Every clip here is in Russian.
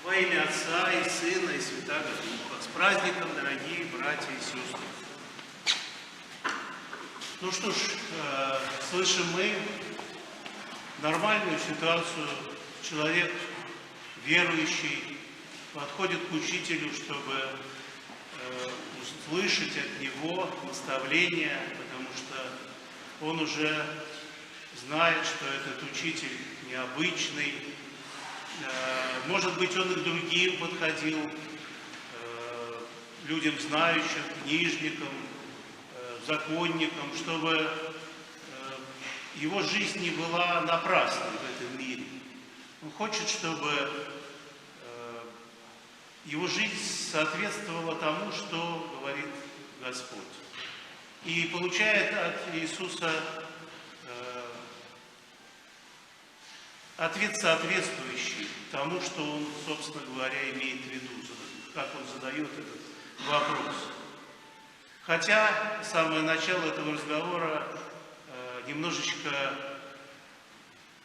Во имя Отца и Сына и Святаго Духа. С праздником, дорогие братья и сестры. Ну что ж, слышим мы нормальную ситуацию. Человек верующий подходит к учителю, чтобы услышать от него наставления, потому что он уже знает, что этот учитель необычный. Может быть, он и к другим подходил, людям знающим, книжникам, законникам, чтобы его жизнь не была напрасной в этом мире. Он хочет, чтобы его жизнь соответствовала тому, что говорит Господь. И получает от Иисуса ответ соответствующий тому, что он, собственно говоря, имеет в виду, как он задает этот вопрос. Хотя самое начало этого разговора немножечко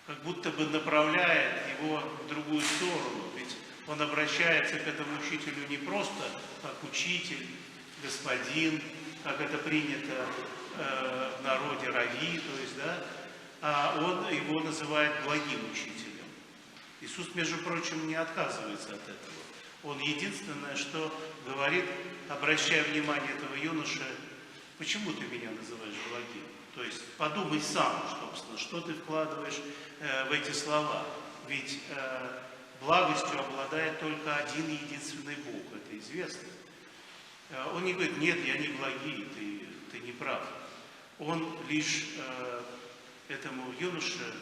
как будто бы направляет его в другую сторону. Ведь он обращается к этому учителю не просто как учитель, господин, как это принято в народе рави, то есть, да, а он его называет благим учителем. Иисус, между прочим, не отказывается от этого. Он единственное, что говорит, обращая внимание этого юноши: почему ты меня называешь благим? То есть подумай сам, собственно, что ты вкладываешь в эти слова. Ведь благостью обладает только один и единственный Бог, это известно. Он не говорит: нет, я не благий, ты не прав. Он лишь этому юноше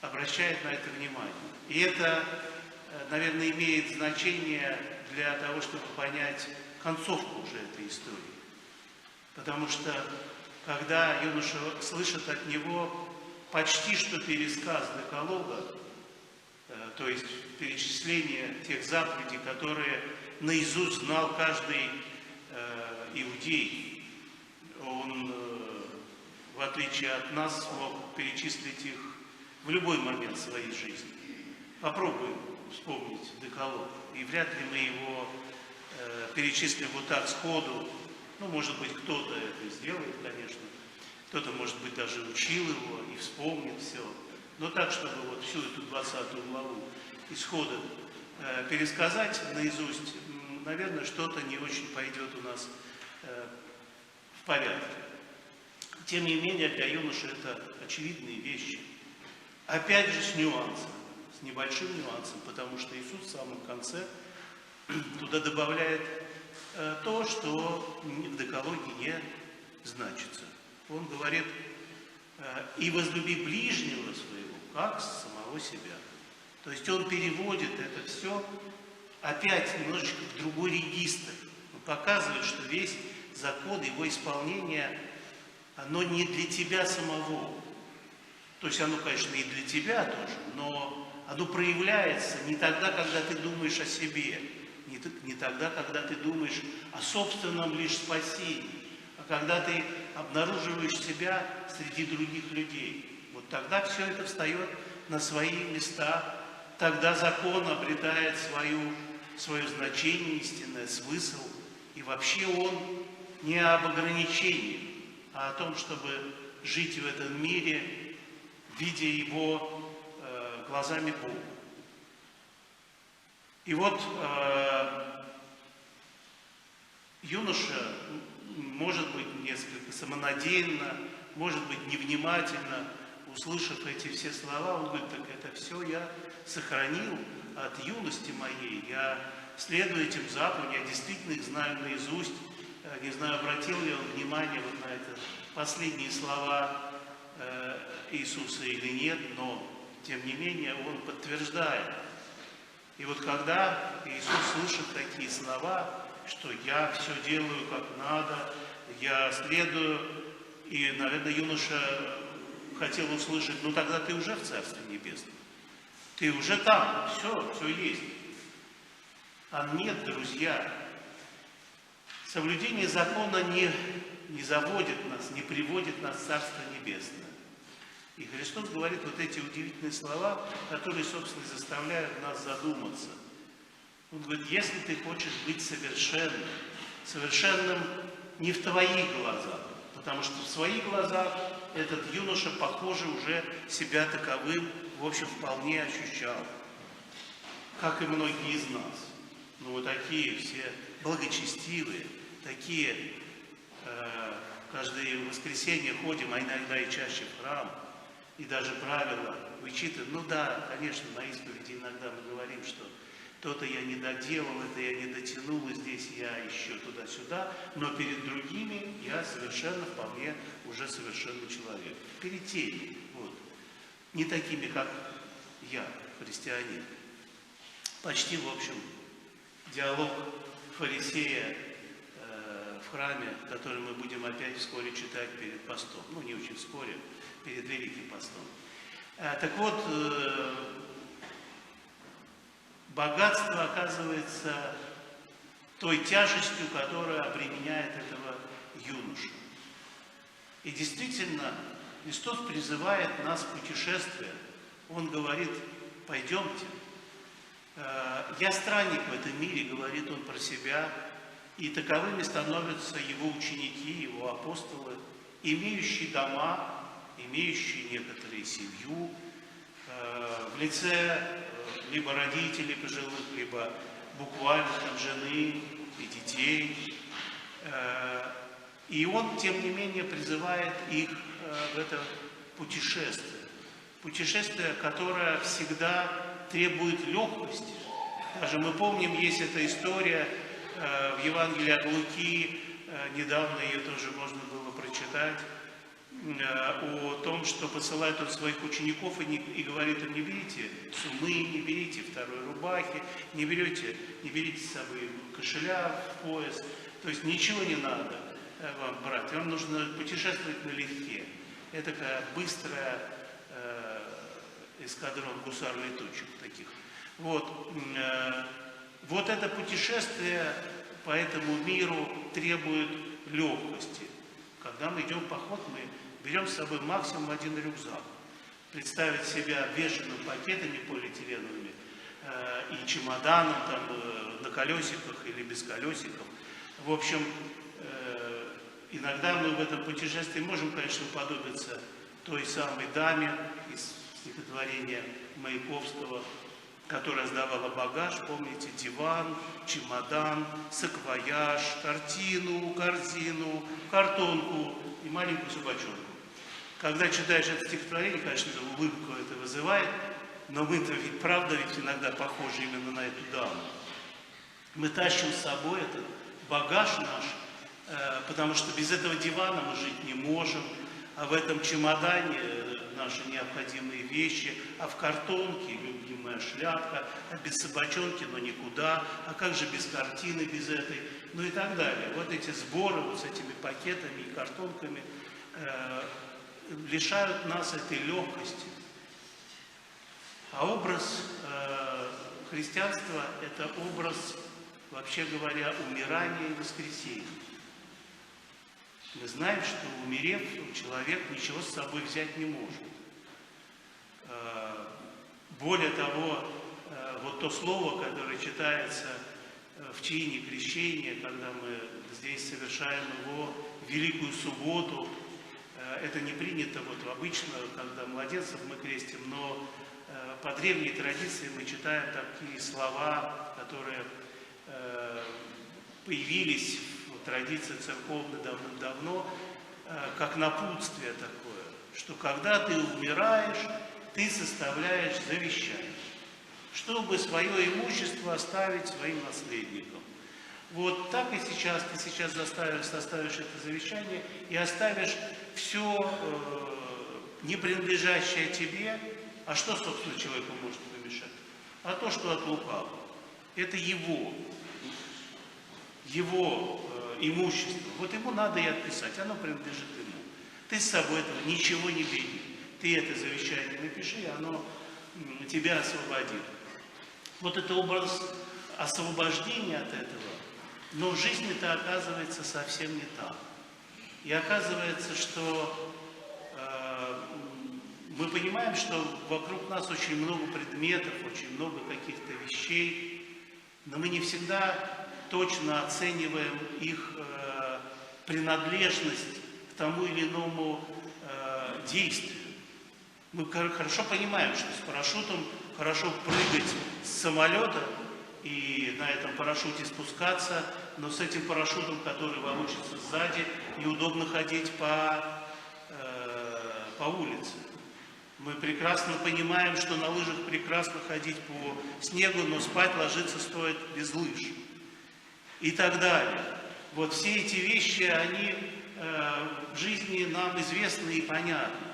обращает на это внимание. И это, наверное, имеет значение для того, чтобы понять концовку уже этой истории. Потому что, когда юноша слышит от него почти что пересказ Декалога, то есть перечисление тех заповедей, которые наизусть знал каждый иудей, он, в отличие от нас, мог перечислить их в любой момент своей жизни. Попробуем вспомнить Декалог, и вряд ли мы его перечислим вот так сходу. Ну, может быть, кто-то это сделает, конечно, кто-то, может быть, даже учил его и вспомнит все. Но так, чтобы вот всю эту 20 главу исхода пересказать наизусть, наверное, что-то не очень пойдет у нас в порядке. Тем не менее, для юноши это очевидные вещи. Опять же с нюансом, с небольшим нюансом, потому что Иисус в самом конце туда добавляет то, что в Декалоге не значится. Он говорит: и возлюби ближнего своего, как самого себя. То есть он переводит это все опять немножечко в другой регистр. Он показывает, что весь закон, его исполнение, оно не для тебя самого. То есть оно, конечно, и для тебя тоже, но оно проявляется не тогда, когда ты думаешь о себе, не тогда, когда ты думаешь о собственном лишь спасении, а когда ты обнаруживаешь себя среди других людей. Вот тогда все это встает на свои места, тогда закон обретает свое значение истинное, смысл. И вообще он не об ограничении, а о том, чтобы жить в этом мире, видя его глазами Бога. И вот юноша, может быть, несколько самонадеянно, может быть, невнимательно, услышав эти все слова, он говорит: так это все я сохранил от юности моей, я следую этим заповедям, я действительно их знаю наизусть. Не знаю, обратил ли он внимание вот на это последние слова Иисуса или нет, но, тем не менее, он подтверждает. И вот когда Иисус слышит такие слова, что я все делаю как надо, я следую, и, наверное, юноша хотел услышать: ну тогда ты уже в Царстве Небесном, ты уже там, все есть. А нет, друзья, соблюдение закона не заводит нас, не приводит нас в Царство Небесное. И Христос говорит вот эти удивительные слова, которые, собственно, заставляют нас задуматься. Он говорит, если ты хочешь быть совершенным, совершенным не в твоих глазах, потому что в своих глазах этот юноша, похоже, уже себя таковым, в общем, вполне ощущал, как и многие из нас. Ну, вот такие все благочестивые, такие, каждое воскресенье ходим, а иногда и чаще в храм, и даже правила вычитываем. Ну да, конечно, на исповеди иногда мы говорим, что то-то я не доделал, это я не дотянул, и здесь я еще туда-сюда, но перед другими я совершенно вполне уже совершенный человек. Перед теми, вот, не такими, как я, христианин. Почти, в общем, диалог фарисея в храме, который мы будем опять вскоре читать перед постом. Ну, не очень вскоре, перед Великим постом. Так вот, богатство оказывается той тяжестью, которая обременяет этого юношу. И действительно, Христос призывает нас в путешествие. Он говорит, пойдемте. Я странник в этом мире, говорит он про себя, и таковыми становятся его ученики, его апостолы, имеющие дома, имеющие некоторые семью, в лице либо родителей пожилых, либо буквально там жены и детей. И он, тем не менее, призывает их в это путешествие. Путешествие, которое всегда требует легкости. Даже мы помним, есть эта история в Евангелии от Луки, недавно ее тоже можно было прочитать, о том, что посылает он своих учеников и говорит им, не берите сумы, не берите второй рубахи, не берите с собой кошеля в пояс, то есть ничего не надо вам брать, вам нужно путешествовать налегке. Это такая быстрая эскадрон гусар-летучих таких. Вот это путешествие по этому миру требует легкости. Когда мы идем в поход, мы берем с собой максимум один рюкзак. Представить себя обвешанным пакетами полиэтиленовыми и чемоданом там, на колесиках или без колесиков. В общем, иногда мы в этом путешествии можем, конечно, уподобиться той самой даме из стихотворения Маяковского, которая сдавала багаж, помните, диван, чемодан, саквояж, картину, корзину, картонку и маленькую собачонку. Когда читаешь это стихотворение, конечно, улыбку это вызывает, но мы-то ведь, правда, ведь иногда похожи именно на эту даму. Мы тащим с собой этот багаж наш, потому что без этого дивана мы жить не можем, а в этом чемодане наши необходимые вещи, а в картонке любимая шляпка, а без собачонки, но никуда, а как же без картины, без этой, ну и так далее. Вот эти сборы вот с этими пакетами и картонками лишают нас этой легкости. А образ христианства – это образ, вообще говоря, умирания и воскресения. Мы знаем, что умерев, человек ничего с собой взять не может. Более того, вот то слово, которое читается в чине крещения, когда мы здесь совершаем его в Великую Субботу, это не принято вот обычно, когда младенцев мы крестим, но по древней традиции мы читаем такие слова, которые появились в традиции церковной давным-давно, как напутствие такое, что когда ты умираешь, ты составляешь завещание, чтобы свое имущество оставить своим наследникам. Вот так и сейчас ты сейчас составишь это завещание и оставишь все не принадлежащее тебе. А что, собственно, человеку может помешать? А то, что от лукавого. Это его имущество. Вот ему надо и отписать, оно принадлежит ему. Ты с собой этого ничего не бери. Ты это завещание напиши, и оно тебя освободит. Вот это образ освобождения от этого. Но в жизни это оказывается совсем не так. И оказывается, что Мы понимаем, что вокруг нас очень много предметов, очень много каких-то вещей, но мы не всегда точно оцениваем их принадлежность к тому или иному действию. Мы хорошо понимаем, что с парашютом хорошо прыгать с самолета и на этом парашюте спускаться, но с этим парашютом, который волочится сзади, неудобно ходить по улице. Мы прекрасно понимаем, что на лыжах прекрасно ходить по снегу, но спать ложиться стоит без лыж. И так далее. Вот все эти вещи, они в жизни нам известны и понятны.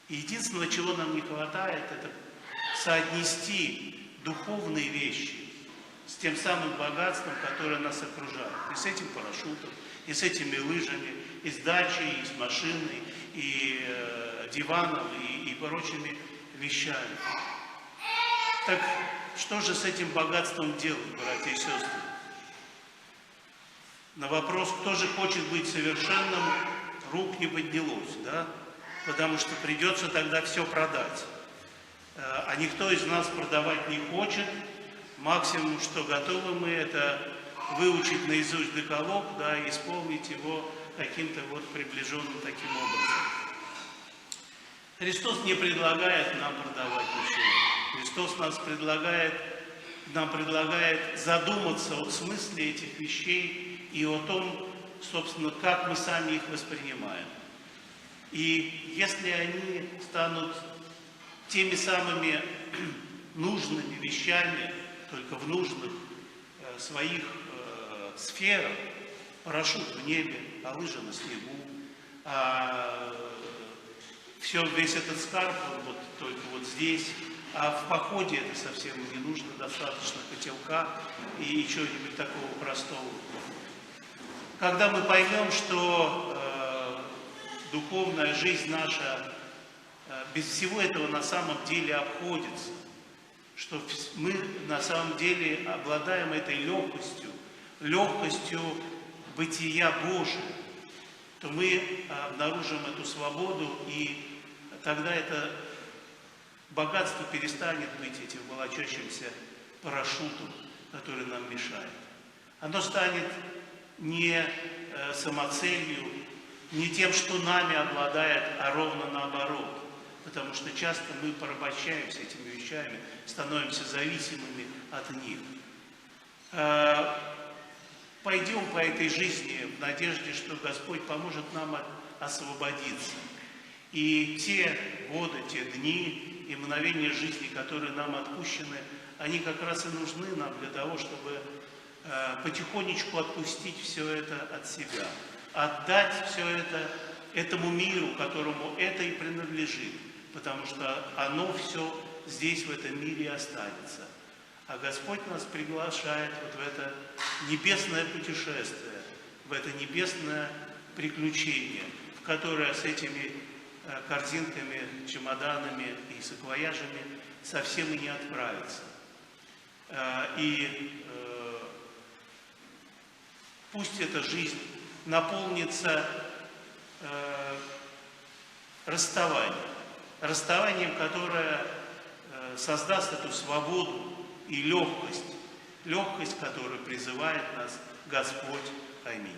И единственное, чего нам не хватает, это соотнести духовные вещи с тем самым богатством, которое нас окружает. И с этим парашютом, и с этими лыжами, и с дачей, и с машиной, и диваном, и прочими вещами. Так что же с этим богатством делать, братья и сестры? На вопрос, кто же хочет быть совершенным, рук не поднялось, да? Потому что придется тогда все продать. А никто из нас продавать не хочет. Максимум, что готовы мы, это выучить наизусть декалог, да, и исполнить его каким-то вот приближенным таким образом. Христос не предлагает нам продавать ничего. Христос нам предлагает задуматься о смысле этих вещей и о том, собственно, как мы сами их воспринимаем. И если они станут теми самыми нужными вещами, только в нужных своих сферах, парашют в небе, а лыжа на снегу, весь этот скарб вот только вот здесь, а в походе это совсем не нужно, достаточно котелка и чего-нибудь такого простого. Когда мы поймем, что духовная жизнь наша без всего этого на самом деле обходится, что мы на самом деле обладаем этой легкостью бытия Божия, то мы обнаружим эту свободу, и тогда это богатство перестанет быть этим волочащимся парашютом, который нам мешает. Оно станет не самоцелью, не тем, что нами обладает, а ровно наоборот. Потому что часто мы порабощаемся этими вещами, становимся зависимыми от них. Пойдем по этой жизни в надежде, что Господь поможет нам освободиться. И те годы, те дни и мгновения жизни, которые нам отпущены, они как раз и нужны нам для того, чтобы потихонечку отпустить все это от себя, отдать все это этому миру, которому это и принадлежит, потому что оно все здесь, в этом мире, останется. А Господь нас приглашает вот в это небесное путешествие, в это небесное приключение, в которое с этими корзинками, чемоданами и саквояжами совсем и не отправиться. И пусть эта жизнь наполнится расставанием, которое создаст эту свободу и легкость, которую призывает нас Господь. Аминь.